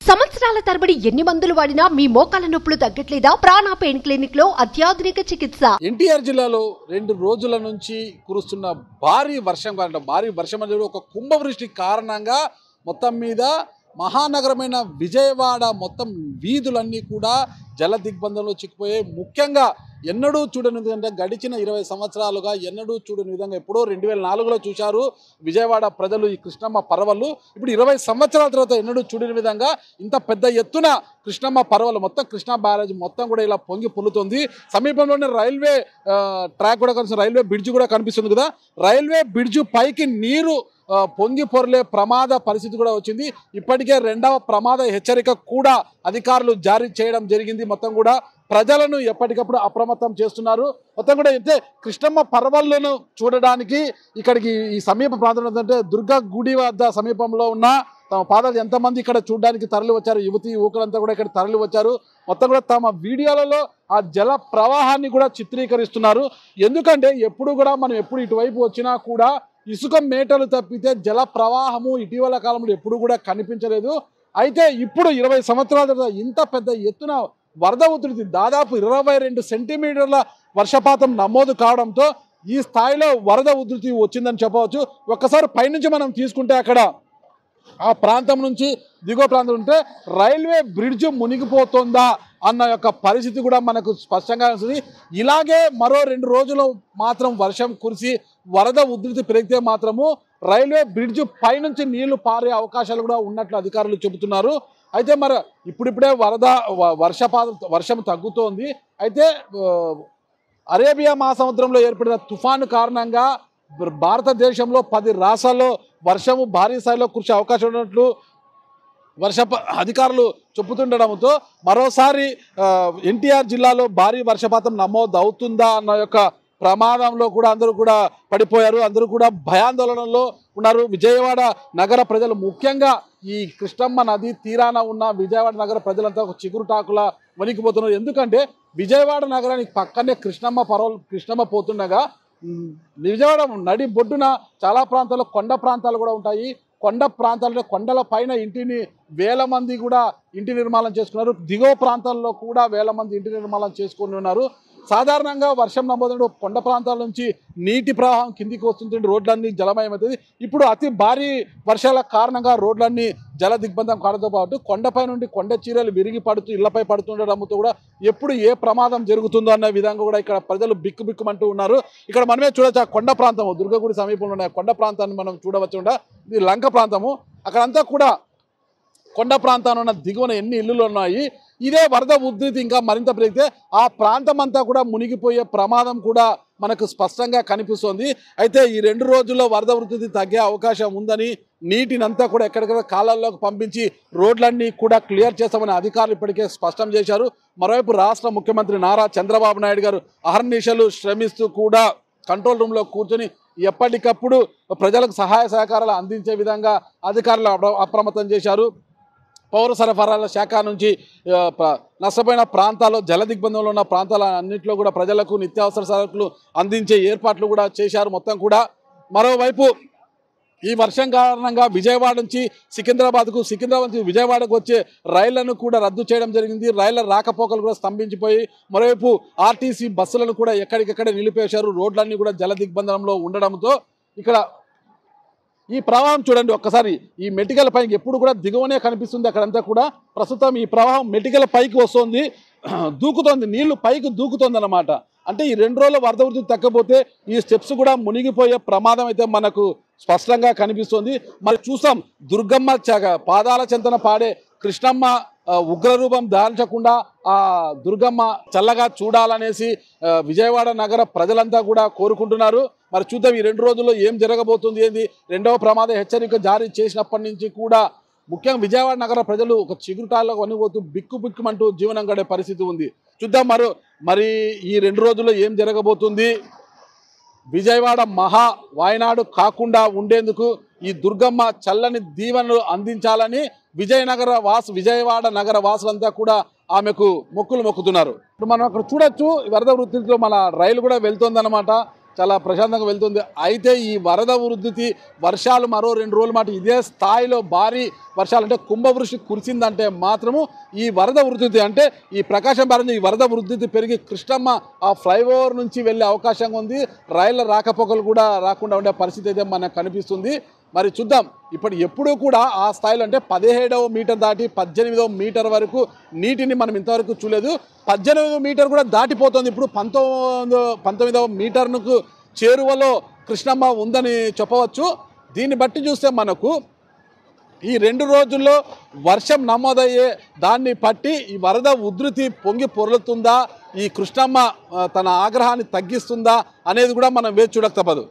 సంవత్సరాల తరబడి ఎన్ని మందులు వాడినా మీ మోకాల నొప్పులు తగ్గట్లేదా? ప్రాణ పెయిన్ క్లినిక్ లో అత్యాధునిక చికిత్స. ఎన్టీఆర్ జిల్లాలో 2 రోజుల నుంచి కురుస్తున్న భారీ వర్షం అనేది ఒక కుంభవృష్టి కారణంగా మొత్తం మీద మహానగరమైన విజయవాడ మొత్తం వీధులన్నీ కూడా జల దిగ్బంధంలో చిక్కుపోయాయి. ముఖ్యంగా ఎన్నడూ చూడని విధంగా గడిచిన 20 సంవత్సరాలుగా ఎన్నడూ చూడని విధంగా ఎప్పుడో 2004లో చూశారు విజయవాడ ప్రజలు ఈ కృష్ణమ్మ పరవళ్ళు. ఇప్పుడు 20 సంవత్సరాల తర్వాత ఎన్నడూ చూడని విధంగా ఇంత పెద్ద ఎత్తున కృష్ణమ్మ పరవళ్ళు మొత్తం కృష్ణా బ్యారేజ్ మొత్తం కూడా ఇలా పొంగి పొల్లుతుంది. సమీపంలోనే రైల్వే ట్రాక్ కూడా కనిపిస్తుంది, రైల్వే బ్రిడ్జ్ కూడా కనిపిస్తుంది కదా. రైల్వే బ్రిడ్జ్ పైకి నీరు పొంగి పొరలే ప్రమాద పరిస్థితి కూడా వచ్చింది. ఇప్పటికే 2వ ప్రమాద హెచ్చరిక కూడా అధికారులు జారీ చేయడం జరిగింది. మొత్తం కూడా ప్రజలను ఎప్పటికప్పుడు అప్రమత్తం చేస్తున్నారు. మొత్తం కూడా అయితే కృష్ణమ్మ పర్వళ్ళను చూడడానికి ఇక్కడికి ఈ సమీప ప్రాంతంలో ఏంటంటే దుర్గా గుడి వద్ద సమీపంలో ఉన్న తమ పాదాలు ఎంతమంది ఇక్కడ చూడడానికి తరలి వచ్చారు. యువకులంతా కూడా ఇక్కడ తరలి వచ్చారు. మొత్తం కూడా తమ వీడియోలలో ఆ జల ప్రవాహాన్ని కూడా చిత్రీకరిస్తున్నారు. ఎందుకంటే ఎప్పుడు కూడా మనం ఎప్పుడు ఇటువైపు వచ్చినా కూడా ఇసుక మేటలు తప్పితే జల ప్రవాహము ఇటీవల కాలంలో ఎప్పుడు కూడా కనిపించలేదు. అయితే ఇప్పుడు 20 సంవత్సరాల తర్వాత ఇంత పెద్ద ఎత్తున వరద ఉధృతి దాదాపు 22 సెంటీమీటర్ల వర్షపాతం నమోదు కావడంతో ఈ స్థాయిలో వరద ఉధృతి వచ్చిందని చెప్పవచ్చు. ఒక్కసారి పైనుంచి మనం తీసుకుంటే అక్కడ ఆ ప్రాంతం నుంచి దిగువ ప్రాంతం ఉంటే రైల్వే బ్రిడ్జ్ మునిగిపోతుందా అన్న యొక్క పరిస్థితి కూడా మనకు స్పష్టంగా వస్తుంది. ఇలాగే మరో 2 రోజులు మాత్రం వర్షం కురిసి వరద ఉధృతి పెరిగితే మాత్రము రైల్వే బ్రిడ్జ్ పైనుంచి నీళ్లు పారే అవకాశాలు కూడా ఉన్నట్లు అధికారులు చెబుతున్నారు. అయితే మరి ఇప్పుడిప్పుడే వర్షం తగ్గుతోంది. అయితే అరేబియా మహాసముద్రంలో ఏర్పడిన తుఫాను కారణంగా భారతదేశంలో 10 రాష్ట్రాల్లో వర్షము భారీ స్థాయిలో కురిసే అవకాశం ఉన్నట్లు అధికారులు చెబుతుండడంతో మరోసారి ఎన్టీఆర్ జిల్లాలో భారీ వర్షపాతం నమోదు అవుతుందా అన్న యొక్క ప్రమాదంలో కూడా అందరూ కూడా పడిపోయారు. అందరూ కూడా భయాందోళనలో ఉన్నారు. విజయవాడ నగర ప్రజలు ముఖ్యంగా ఈ కృష్ణమ్మ నది తీరాన ఉన్న విజయవాడ నగర ప్రజలంతా ఒక చిగురుటాకులా వణికిపోతున్నారు. ఎందుకంటే విజయవాడ నగరానికి పక్కనే కృష్ణమ్మ పోతుండగా విజయవాడ నడి బొడ్డున చాలా ప్రాంతాల్లో కొండ ప్రాంతాలు కూడా ఉంటాయి. కొండ ప్రాంతాల్లో కొండల పైన వేల మంది కూడా ఇంటి నిర్మాణం చేసుకున్నారు. దిగువ ప్రాంతాల్లో కూడా వేల మంది ఇంటి నిర్మాణం చేసుకుని ఉన్నారు. సాధారణంగా వర్షం నమోదు కొండ ప్రాంతాల నుంచి నీటి ప్రవాహం కిందికి వస్తుంటే రోడ్లన్నీ జలమయమవుతుంది. ఇప్పుడు అతి భారీ వర్షాల కారణంగా రోడ్లన్నీ జల దిగ్బంధం కావడంతో పాటు కొండపై నుండి కొండ చీరలు విరిగి పడుతూ ఇళ్లపై పడుతుండడంతో కూడా ఎప్పుడు ఏ ప్రమాదం జరుగుతుందో అన్న విధంగా కూడా ఇక్కడ ప్రజలు బిక్కుమంటూ ఉన్నారు. ఇక్కడ మనమే చూడవచ్చు, ఆ కొండ ప్రాంతము దుర్గగుడి సమీపంలో ఉన్న కొండ ప్రాంతాన్ని మనం చూడవచ్చు. ఇది లంక ప్రాంతము. అక్కడంతా కూడా కొండ ప్రాంతాన్ని ఉన్న దిగువన ఎన్ని ఇల్లులు ఉన్నాయి. ఇదే వరద ఉధృతి ఇంకా మరింత పెరిగితే ఆ ప్రాంతం అంతా కూడా మునిగిపోయే ప్రమాదం కూడా మనకు స్పష్టంగా కనిపిస్తోంది. అయితే ఈ 2 రోజుల్లో వరద ఉధృతి తగ్గే అవకాశం ఉందని నీటినంతా కూడా ఎక్కడికక్కడ కాలాల్లోకి పంపించి రోడ్లన్నీ కూడా క్లియర్ చేస్తామని అధికారులు ఇప్పటికే స్పష్టం చేశారు. మరోవైపు రాష్ట్ర ముఖ్యమంత్రి నారా చంద్రబాబు నాయుడు గారు అహర్నిశలు శ్రమిస్తూ కూడా కంట్రోల్ రూమ్లో కూర్చొని ఎప్పటికప్పుడు ప్రజలకు సహాయ సహకారాలు అందించే విధంగా అధికారులు అప్రమత్తం చేశారు. పౌర సరఫరాల శాఖ నుంచి నష్టపోయిన ప్రాంతాల్లో జల దిగ్బంధంలో ఉన్న ప్రాంతాల అన్నింటిలో కూడా ప్రజలకు నిత్యావసర సరుకులు అందించే ఏర్పాట్లు కూడా చేశారు మొత్తం కూడా. మరోవైపు ఈ వర్షం కారణంగా విజయవాడ నుంచి సికింద్రాబాద్ నుంచి విజయవాడకు వచ్చే రైళ్లను కూడా రద్దు చేయడం జరిగింది. రైళ్ల రాకపోకలు కూడా స్తంభించిపోయి మరోవైపు ఆర్టీసీ బస్సులను కూడా ఎక్కడికెక్కడ నిలిపేశారు. రోడ్లన్నీ కూడా జల దిగ్బంధంలో ఉండడంతో ఇక్కడ ఈ ప్రవాహం చూడండి ఒక్కసారి. ఈ మెటికల పైకి ఎప్పుడు కూడా దిగువనే కనిపిస్తుంది. అక్కడంతా కూడా ప్రస్తుతం ఈ ప్రవాహం మెటికల పైకి వస్తుంది, దూకుతోంది, నీళ్లు పైకి దూకుతోంది అన్నమాట. అంటే ఈ 2 రోజుల వరద ఉధృతి తగ్గపోతే ఈ స్టెప్స్ కూడా మునిగిపోయే ప్రమాదం అయితే మనకు స్పష్టంగా కనిపిస్తుంది. మరి చూసాం దుర్గమ్మ పాదాల చెంతన పాడే కృష్ణమ్మ ఉగ్రరూపం దాల్చకుండా ఆ దుర్గమ్మ చల్లగా చూడాలనేసి విజయవాడ నగర ప్రజలంతా కూడా కోరుకుంటున్నారు. మరి చూద్దాం ఈ 2 రోజుల్లో ఏం జరగబోతుంది. ఏంది 2వ ప్రమాద హెచ్చరిక జారీ చేసినప్పటి నుంచి కూడా ముఖ్యంగా విజయవాడ నగర ప్రజలు ఒక చిగురుటాలకు వణిపోతూ బిక్కుమంటూ జీవనం గడే పరిస్థితి ఉంది. చూద్దాం మరి ఈ 2 రోజుల్లో ఏం జరగబోతుంది. విజయవాడ మహా వాయనాడు కాకుండా ఉండేందుకు ఈ దుర్గమ్మ చల్లని దీవెనలు అందించాలని విజయవాడ నగర వాసులంతా కూడా ఆమెకు మొక్కులు మొక్కుతున్నారు. ఇప్పుడు మనం అక్కడ చూడొచ్చు వరద వృత్తిలో మన రైలు కూడా వెళ్తుందన్నమాట. చాలా ప్రశాంతంగా వెళ్తుంది. అయితే ఈ వరద ఉధృతి వర్షాలు మరో 2 రోజుల మాట ఇదే స్థాయిలో భారీ వర్షాలు అంటే కుంభవృష్టి కురిసిందంటే మాత్రము ఈ వరద ఉధృతి అంటే ఈ ప్రకాశం బ్యారేజ్ ఈ వరద ఉధృతి పెరిగి కృష్ణమ్మ ఆ ఫ్లైఓవర్ నుంచి వెళ్ళే అవకాశం ఉంది. రైళ్ల రాకపోకలు కూడా రాకుండా ఉండే పరిస్థితి అయితే మనకు కనిపిస్తుంది. మరి చూద్దాం ఎప్పుడూ కూడా ఆ స్థాయిలో అంటే 17వ మీటర్ దాటి 18వ మీటర్ వరకు నీటిని మనం ఇంతవరకు చూడలేదు. 18వ మీటర్ కూడా దాటిపోతుంది. ఇప్పుడు 19వ మీటర్కు చేరువలో కృష్ణమ్మ ఉందని చెప్పవచ్చు. దీన్ని బట్టి చూస్తే మనకు ఈ 2 రోజుల్లో వర్షం నమోదయ్యే దాన్ని బట్టి ఈ వరద ఉధృతి పొంగి పొర్లుతుందా, ఈ కృష్ణమ్మ తన ఆగ్రహాన్ని తగ్గిస్తుందా అనేది కూడా మనం వేచి చూడక తప్పదు.